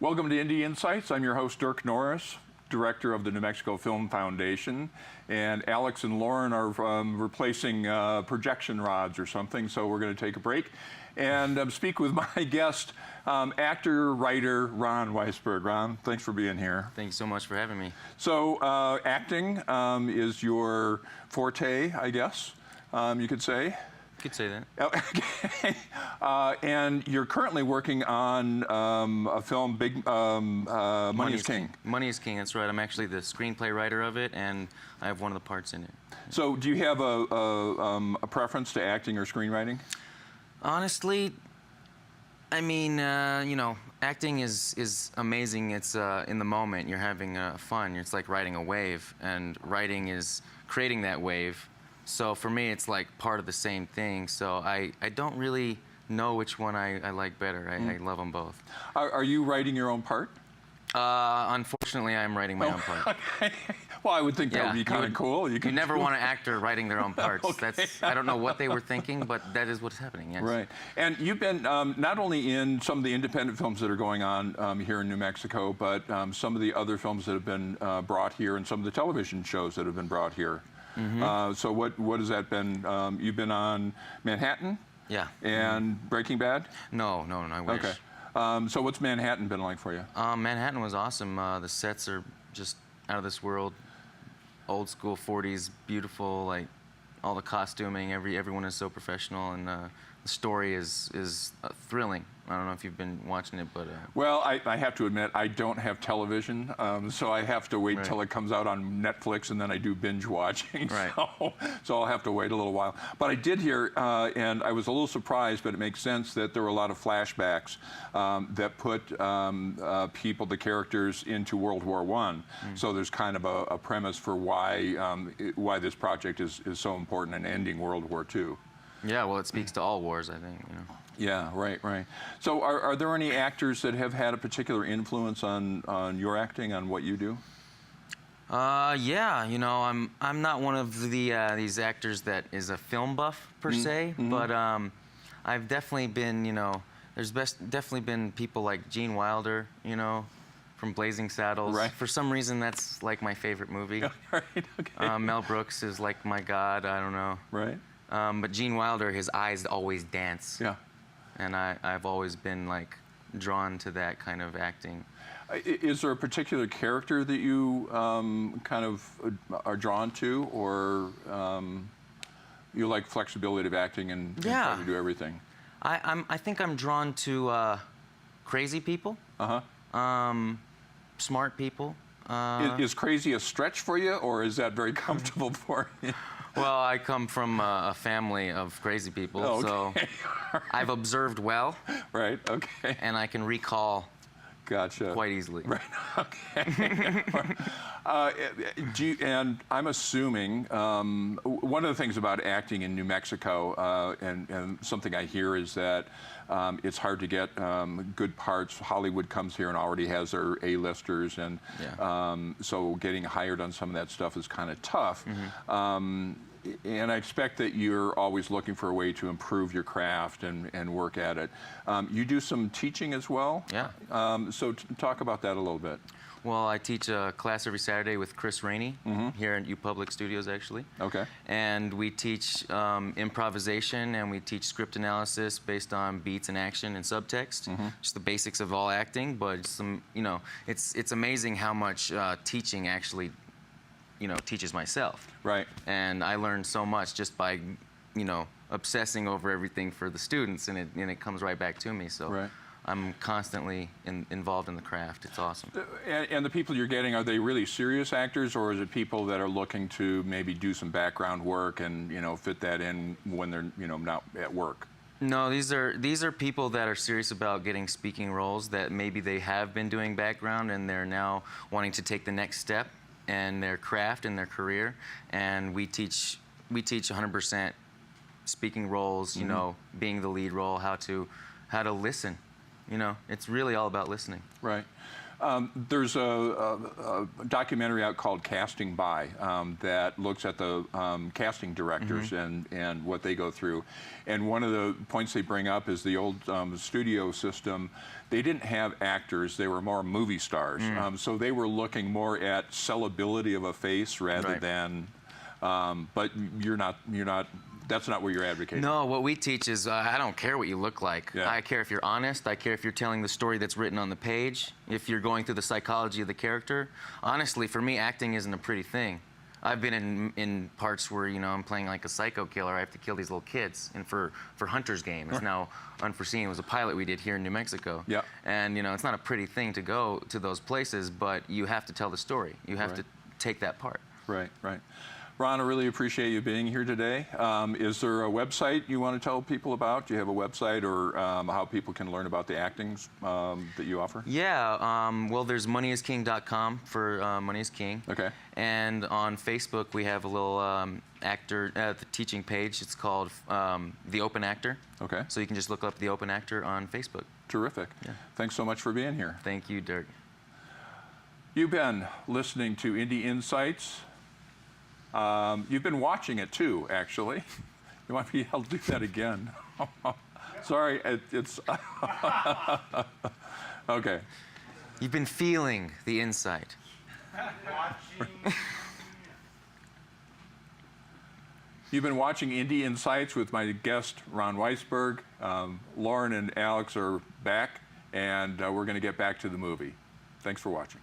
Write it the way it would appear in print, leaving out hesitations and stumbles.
Welcome to Indie Insights. I'm your host, Dirk Norris, director of the New Mexico Film Foundation. And Alex and Lauren are replacing projection rods or something, so we're going to take a break and speak with my guest, actor, writer, Ron Weisberg. Ron, thanks for being here. Thanks so much for having me. So acting is your forte, I guess, you could say. Could say that. Okay. And you're currently working on a film, Money is King. Money is King, that's right. I'm actually the screenplay writer of it, and I have one of the parts in it. So do you have a preference to acting or screenwriting? Honestly, I mean, you know, acting is amazing. It's in the moment. You're having fun. It's like riding a wave, and writing is creating that wave. So for me, it's like part of the same thing. So I don't really know which one I like better. I love them both. Are you writing your own part? Unfortunately, I'm writing my own part. Okay. Well, I would think that would be kind of cool. You never want an actor writing their own parts. Okay. I don't know what they were thinking, but that is what's happening, yes. Right. And you've been not only in some of the independent films that are going on here in New Mexico, but some of the other films that have been brought here and some of the television shows that have been brought here. So what has that been? You've been on Manhattan? Yeah. And Breaking Bad? No, I wish. Okay. So what's Manhattan been like for you? Manhattan was awesome. The sets are just out of this world. Old school 40s, beautiful, like all the costuming, everyone is so professional, and the story is thrilling. I don't know if you've been watching it, but... Well, I have to admit, I don't have television, so I have to wait until it comes out on Netflix, and then I do binge watching, so I'll have to wait a little while. But I did hear, and I was a little surprised, but it makes sense that there were a lot of flashbacks that put the characters into World War I. So there's kind of a premise for why this project is so important in ending World War II. Yeah, well, it speaks to all wars, I think, you know. Yeah, right. So are there any actors that have had a particular influence on your acting, on what you do? Yeah, you know, I'm not one of these actors that is a film buff per se, but I've definitely been, you know, there's definitely been people like Gene Wilder, you know, from Blazing Saddles. Right. For some reason, that's like my favorite movie. Right, okay. Mel Brooks is like my god, I don't know. Right. But Gene Wilder, his eyes always dance. Yeah. And I've always been like drawn to that kind of acting. Is there a particular character that you kind of are drawn to, or you like flexibility of acting and trying to do everything? I think I'm drawn to crazy people. Smart people. Is crazy a stretch for you, or is that very comfortable for you? Well, I come from a family of crazy people, so I've observed well. Right, okay. And I can recall quite easily. Right, okay. And I'm assuming, one of the things about acting in New Mexico, and something I hear is that it's hard to get good parts. Hollywood comes here and already has their A-listers, and so getting hired on some of that stuff is kind of tough. And I expect that you're always looking for a way to improve your craft and work at it. You do some teaching as well? Yeah. So talk about that a little bit. Well, I teach a class every Saturday with Chris Rainey here at UPublic Studios, actually. Okay. And we teach improvisation, and we teach script analysis based on beats and action and subtext. Just the basics of all acting, but you know, it's amazing how much teaching actually, you know, teaches myself. Right. And I learned so much just by, you know, obsessing over everything for the students, and it comes right back to me. So I'm constantly involved in the craft. It's awesome. And the people you're getting, are they really serious actors, or is it people that are looking to maybe do some background work and, you know, fit that in when they're, you know, not at work? No, these are people that are serious about getting speaking roles, that maybe they have been doing background and they're now wanting to take the next step and their craft and their career, and we teach 100% speaking roles, you know, being the lead role, how to listen. You know, it's really all about listening. Right. There's a documentary out called Casting By that looks at the casting directors and what they go through. And one of the points they bring up is the old studio system. They didn't have actors, they were more movie stars. So they were looking more at sellability of a face rather than, but you're not, that's not what you're advocating. No, what we teach is I don't care what you look like. Yeah. I care if you're honest. I care if you're telling the story that's written on the page, if you're going through the psychology of the character. Honestly, for me, acting isn't a pretty thing. I've been in parts where, you know, I'm playing like a psycho killer. I have to kill these little kids. And for Hunter's Game, it's now unforeseen. It was a pilot we did here in New Mexico. Yeah. And, you know, it's not a pretty thing to go to those places, but you have to tell the story. You have to take that part. Right, right. Ron, I really appreciate you being here today. Is there a website you want to tell people about? Do you have a website or how people can learn about the actings that you offer? Yeah, well, there's moneyisking.com for Money is King. Okay. And on Facebook, we have a little the teaching page. It's called The Open Actor. Okay. So you can just look up The Open Actor on Facebook. Terrific. Yeah. Thanks so much for being here. Thank you, Dirk. You've been listening to Indie Insights. You've been watching it too, actually. You might be able to do that again. Sorry, it's okay. You've been feeling the insight. You've been watching Indie Insights with my guest, Ron Weisberg. Lauren and Alex are back, and we're going to get back to the movie. Thanks for watching.